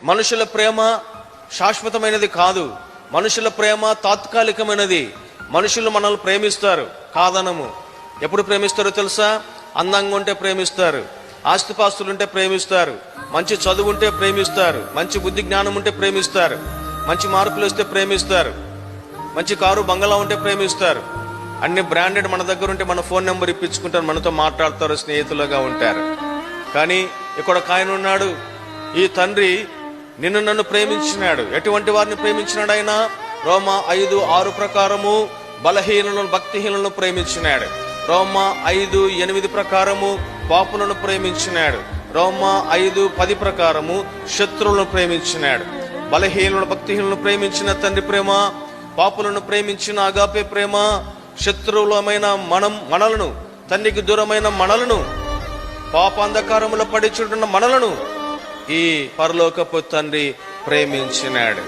మనుషుల ప్రేమ శాశ్వతమైనది కాదు. మనుషుల ప్రేమ తాత్కాలికమైనది. మనుషులు మనల్ని ప్రేమిస్తారు, కాదనము. ఎప్పుడు ప్రేమిస్తారో తెలుసా? అందంగా ఉంటే ప్రేమిస్తారు, ఆస్తిపాస్తులుంటే ప్రేమిస్తారు, మంచి చదువు ఉంటే ప్రేమిస్తారు, మంచి బుద్ధి జ్ఞానం ఉంటే ప్రేమిస్తారు, మంచి మార్కులు వస్తే ప్రేమిస్తారు, మంచి కారు బంగళా ఉంటే ప్రేమిస్తారు, అన్ని బ్రాండెడ్ మన దగ్గర ఉంటే మన ఫోన్ నెంబర్ ఇప్పించుకుంటారు, మనతో మాట్లాడతారు, స్నేహితులుగా ఉంటారు. కానీ ఇక్కడ ఒక ఆయన ఉన్నాడు, ఈ తండ్రి నిన్ను నన్ను ప్రేమించినాడు. ఎటువంటి వారిని ప్రేమించినాడు ఆయన? రోమా 5:6 ప్రకారము బలహీనులను భక్తిహీనులను ప్రేమించినాడు. రోమా 5:8 ప్రకారము పాపులను ప్రేమించినాడు. రోమా 5:10 ప్రకారము శత్రువులను ప్రేమించినాడు. బలహీనులను భక్తిహీనులను ప్రేమించిన తండ్రి ప్రేమ, పాపులను ప్రేమించిన అగాపే ప్రేమ, శత్రువులమైన మనలను, తండ్రికి దూరమైన మనలను, పాపాంధకారములో పడి చూడున్న మనలను ఈ పరలోకపు తండ్రి ప్రేమించినాడు.